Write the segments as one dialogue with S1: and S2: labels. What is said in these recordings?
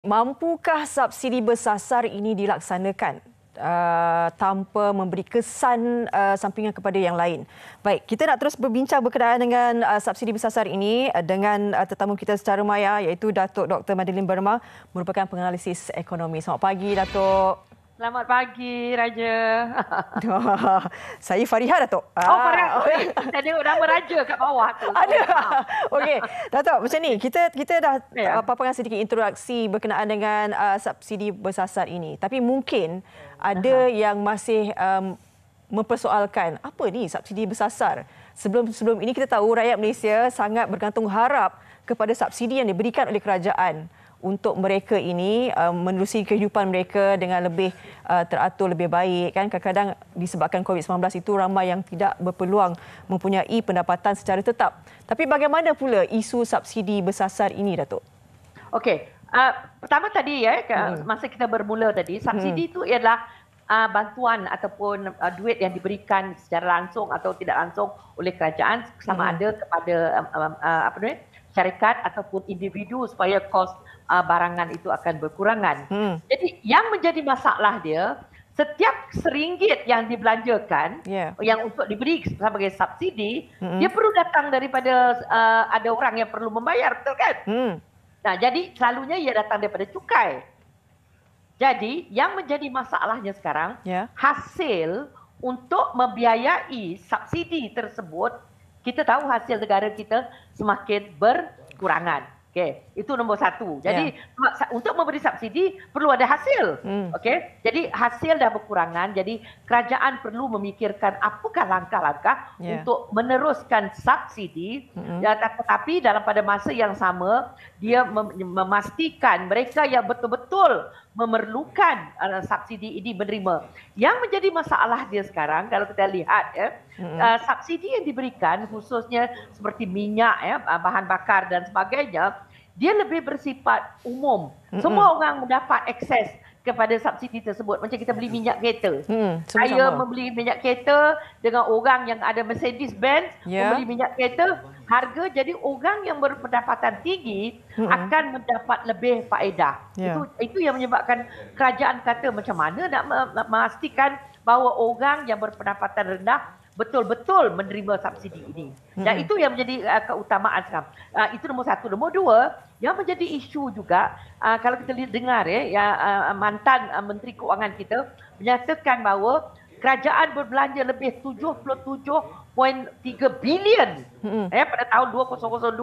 S1: Mampukah subsidi bersasar ini dilaksanakan tanpa memberi kesan sampingan kepada yang lain? Baik, kita nak terus berbincang berkenaan dengan subsidi bersasar ini dengan tetamu kita secara maya iaitu Datuk Dr. Madeline Burma, merupakan penganalisis ekonomi. Selamat pagi, Datuk.
S2: Selamat pagi, Raja.
S1: Saya Fariha, Datuk.
S2: Oh, Fariha. Saya tengok nama Raja kat bawah tu.
S1: Ada. Okey, Datuk, macam ni. Kita dah paparkan sedikit interaksi berkenaan dengan subsidi bersasar ini. Tapi mungkin ada yang masih mempersoalkan apa ni subsidi bersasar. Sebelum ini kita tahu rakyat Malaysia sangat bergantung harap kepada subsidi yang diberikan oleh kerajaan untuk mereka ini menerusi kehidupan mereka dengan lebih teratur, lebih baik. Kan kadang-kadang disebabkan COVID-19 itu ramai yang tidak berpeluang mempunyai pendapatan secara tetap. Tapi bagaimana pula isu subsidi bersasar ini, Datuk?
S2: Okey, pertama tadi masa kita bermula tadi, subsidi itu ialah bantuan ataupun duit yang diberikan secara langsung atau tidak langsung oleh kerajaan sama ada kepada syarikat ataupun individu supaya kos barangan itu akan berkurangan. Jadi yang menjadi masalah dia, setiap RM1 yang dibelanjakan, yang untuk diberi sebagai subsidi, dia perlu datang daripada ada orang yang perlu membayar, betul kan? Nah, jadi selalunya ia datang daripada cukai. Jadi yang menjadi masalahnya sekarang, hasil untuk membiayai subsidi tersebut, kita tahu hasil negara kita semakin berkurangan. Okey, itu nombor satu. Jadi untuk memberi subsidi perlu ada hasil. Okey, jadi hasil dah berkurangan. Jadi kerajaan perlu memikirkan apakah langkah-langkah untuk meneruskan subsidi. Tetapi dalam pada masa yang sama dia memastikan mereka yang betul-betul memerlukan subsidi ini menerima. Yang menjadi masalah dia sekarang kalau kita lihat subsidi yang diberikan khususnya seperti minyak bahan bakar dan sebagainya, dia lebih bersifat umum. Semua orang mendapat akses kepada subsidi tersebut. Macam kita beli minyak kereta. Saya membeli minyak kereta dengan orang yang ada Mercedes-Benz membeli minyak kereta, harga jadi orang yang berpendapatan tinggi akan mendapat lebih faedah. Itu yang menyebabkan kerajaan kata macam mana nak memastikan bahawa orang yang berpendapatan rendah betul-betul menerima subsidi ini. Dan itu yang menjadi keutamaan sekarang. Itu nombor satu. Nombor dua, yang menjadi isu juga, kalau kita dengar mantan Menteri Keuangan kita menyatakan bahawa kerajaan berbelanja lebih 77.3 bilion pada tahun 2002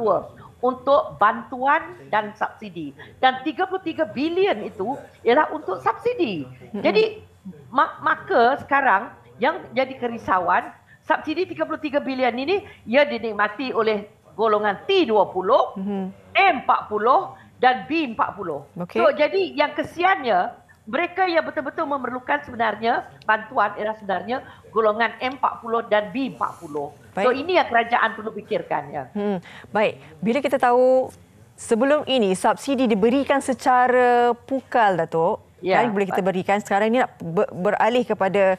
S2: untuk bantuan dan subsidi. Dan 33 bilion itu ialah untuk subsidi. Jadi maka sekarang yang jadi kerisauan, subsidi 33 bilion ini ia dinikmati oleh golongan T20, M40 dan B40. So, jadi yang kesiannya, mereka yang betul-betul memerlukan sebenarnya bantuan ialah sebenarnya golongan M40 dan B40. So ini yang kerajaan perlu fikirkan.
S1: Baik, bila kita tahu sebelum ini subsidi diberikan secara pukal, Datuk. Kan boleh kita berikan, sekarang ini nak beralih kepada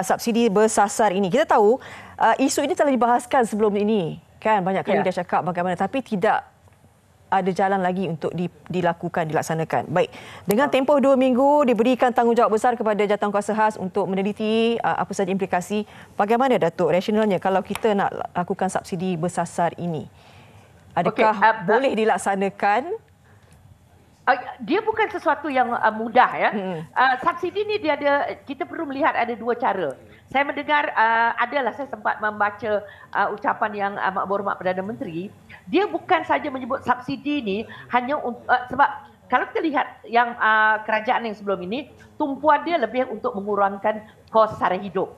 S1: subsidi bersasar ini. Kita tahu isu ini telah dibahaskan sebelum ini, kan banyak kali dah cakap bagaimana, tapi tidak ada jalan lagi untuk dilaksanakan. Baik, dengan tempoh 2 minggu diberikan tanggungjawab besar kepada jawatankuasa khas untuk meneliti apa sahaja implikasi. Bagaimana, Datuk, rasionalnya kalau kita nak lakukan subsidi bersasar ini? Adakah boleh dilaksanakan?
S2: Dia bukan sesuatu yang mudah subsidi ni kita perlu melihat ada dua cara. Saya mendengar saya sempat membaca ucapan yang amat berhormat Perdana Menteri. Dia bukan saja menyebut subsidi ni hanya sebab kalau kita lihat yang kerajaan yang sebelum ini, tumpuan dia lebih untuk mengurangkan kos sara hidup.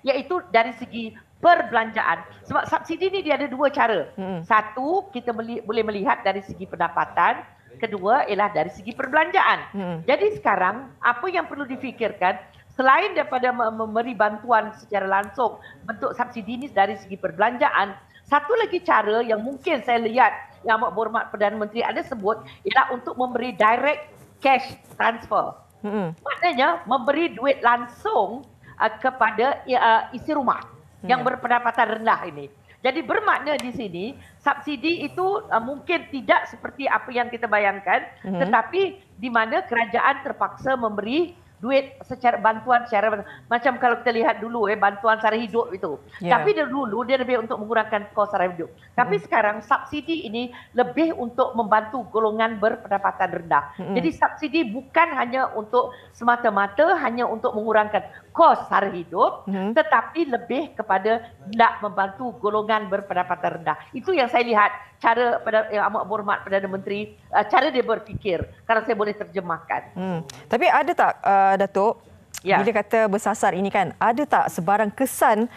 S2: Iaitu dari segi perbelanjaan. Sebab subsidi ni dia ada dua cara. Satu, kita boleh melihat dari segi pendapatan. Kedua ialah dari segi perbelanjaan. Jadi sekarang apa yang perlu difikirkan selain daripada memberi bantuan secara langsung bentuk subsidi ini dari segi perbelanjaan, satu lagi cara yang mungkin saya lihat yang amat berhormat Perdana Menteri ada sebut ialah untuk memberi direct cash transfer. Maknanya memberi duit langsung kepada isi rumah yang berpendapatan rendah ini. Jadi bermakna di sini subsidi itu mungkin tidak seperti apa yang kita bayangkan, tetapi di mana kerajaan terpaksa memberi duit secara bantuan secara macam kalau kita lihat dulu bantuan sara hidup itu. Tapi dulu dia lebih untuk mengurangkan kos sara hidup. Tapi sekarang subsidi ini lebih untuk membantu golongan berpendapatan rendah. Jadi subsidi bukan hanya untuk semata-mata hanya untuk mengurangkan kos sara hidup, tetapi lebih kepada nak membantu golongan berpendapatan rendah. Itu yang saya lihat cara yang amat berhormat Perdana Menteri, cara dia berfikir, kalau saya boleh terjemahkan.
S1: Tapi ada tak, Datuk, bila kata bersasar ini kan, ada tak sebarang kesan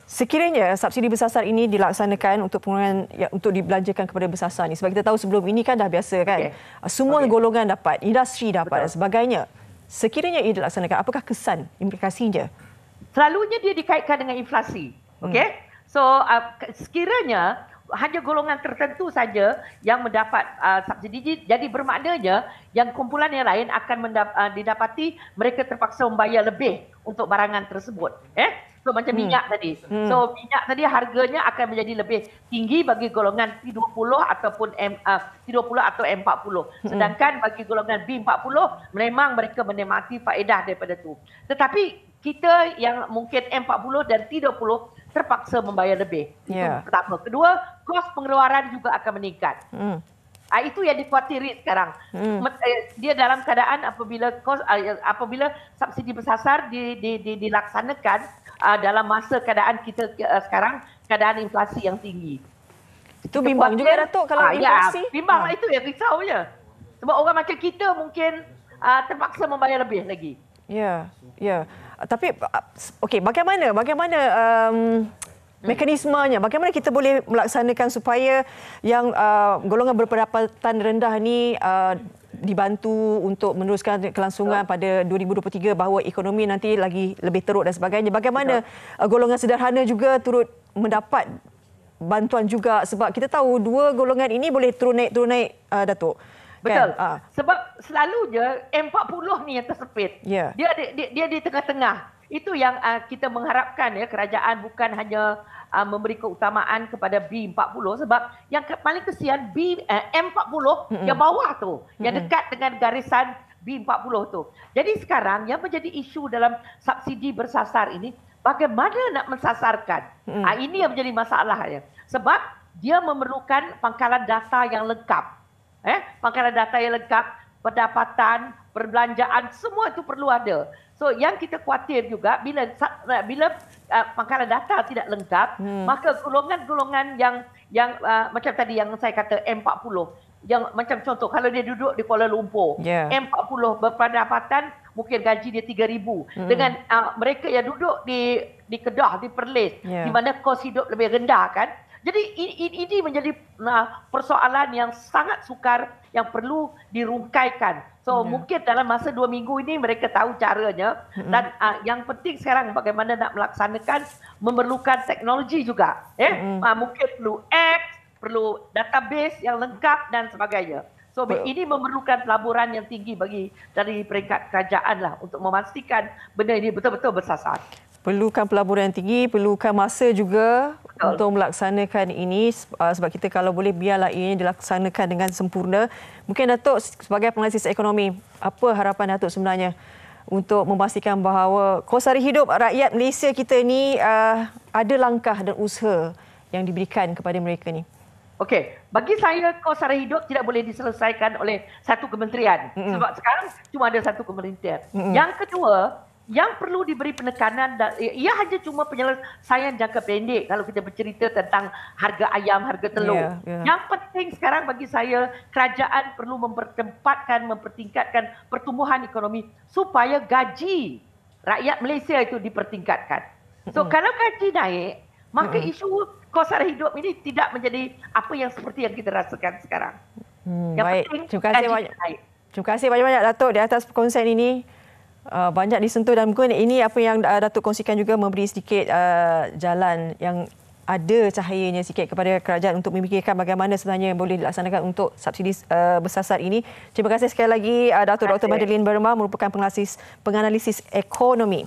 S1: sekiranya subsidi bersasar ini dilaksanakan untuk pengurangan untuk dibelanjakan kepada bersasar ni? Sebab kita tahu sebelum ini kan dah biasa kan, semua golongan dapat, industri dapat dan sebagainya. Sekiranya ia dilaksanakan, apakah kesan, implikasinya?
S2: Selalunya dia dikaitkan dengan inflasi. Okey? So, sekiranya hanya golongan tertentu saja yang mendapat subsidi, jadi bermaknanya yang kumpulan yang lain akan didapati mereka terpaksa membayar lebih untuk barangan tersebut. So macam minyak tadi. So minyak tadi harganya akan menjadi lebih tinggi bagi golongan P20 ataupun P20 atau M40. Sedangkan bagi golongan B40 memang mereka menikmati faedah daripada itu. Tetapi kita yang mungkin M40 dan T20 terpaksa membayar lebih. Itu pertama. Kedua, kos pengeluaran juga akan meningkat. Itu yang dikhawatiri sekarang. Dia dalam keadaan apabila subsidi bersasar dilaksanakan dalam masa keadaan kita sekarang, keadaan inflasi yang tinggi.
S1: Itu bimbang juga, Datuk, kalau inflasi.
S2: Bimbang itu yang risaunya. Sebab orang macam kita mungkin terpaksa membayar lebih lagi.
S1: Ya. Tapi okey, bagaimana mekanismenya? Bagaimana kita boleh melaksanakan supaya yang golongan berpendapatan rendah ni dibantu untuk meneruskan kelangsungan pada 2023 bahawa ekonomi nanti lagi lebih teruk dan sebagainya? Bagaimana golongan sederhana juga turut mendapat bantuan juga, sebab kita tahu dua golongan ini boleh turun naik Datuk.
S2: Betul. Kan? Sebab selalunya M40 ni yang tersepit. Dia di tengah-tengah. Itu yang kita mengharapkan kerajaan bukan hanya memberi keutamaan kepada B40, sebab yang paling kesian M40 yang bawah tu, yang dekat dengan garisan B40 tu. Jadi sekarang yang menjadi isu dalam subsidi bersasar ini, bagaimana nak mensasarkan? Ini yang menjadi masalahnya. Sebab dia memerlukan pangkalan data yang lengkap. Pangkalan data yang lengkap, pendapatan, perbelanjaan, semua itu perlu ada. So yang kita khawatir juga bila pangkalan data tidak lengkap, maka golongan-golongan yang macam tadi yang saya kata M40, yang macam contoh kalau dia duduk di Kuala Lumpur, M40 berpendapatan mungkin gaji dia 3,000 dengan mereka yang duduk di Kedah, di Perlis, di mana kos hidup lebih rendah kan. Jadi ini menjadi persoalan yang sangat sukar yang perlu dirungkaikan. So mungkin dalam masa 2 minggu ini mereka tahu caranya, dan yang penting sekarang bagaimana nak melaksanakan memerlukan teknologi juga. Mungkin perlu apps, perlu database yang lengkap dan sebagainya. So ini memerlukan pelaburan yang tinggi dari peringkat kerajaan lah untuk memastikan benda ini betul-betul bersasar.
S1: Perlukan pelaburan yang tinggi, perlukan masa juga untuk melaksanakan ini, sebab kita kalau boleh biarlah ini dilaksanakan dengan sempurna. Mungkin Datuk sebagai penganalisis ekonomi, apa harapan Datuk sebenarnya untuk memastikan bahawa kos sara hidup rakyat Malaysia kita ni ada langkah dan usaha yang diberikan kepada mereka ni?
S2: Okey, bagi saya kos sara hidup tidak boleh diselesaikan oleh satu kementerian. Sebab sekarang cuma ada satu kementerian. Yang kedua, yang perlu diberi penekanan, ia hanya cuma penyelesaian jangka pendek kalau kita bercerita tentang harga ayam, harga telur. Yang penting sekarang bagi saya, kerajaan perlu mempertingkatkan pertumbuhan ekonomi supaya gaji rakyat Malaysia itu dipertingkatkan. So kalau gaji naik, maka isu kos sara hidup ini tidak menjadi apa yang seperti yang kita rasakan sekarang. Yang
S1: baik,
S2: penting
S1: terima kasih banyak. Terima kasih banyak Datuk di atas perkongsian ini. Banyak disentuh dan mungkin ini apa yang Datuk kongsikan juga memberi sedikit jalan yang ada cahayanya sikit kepada kerajaan untuk memikirkan bagaimana sebenarnya boleh dilaksanakan untuk subsidi bersasar ini. Terima kasih sekali lagi Datuk Dr. Madeline Burma, merupakan penganalisis ekonomi.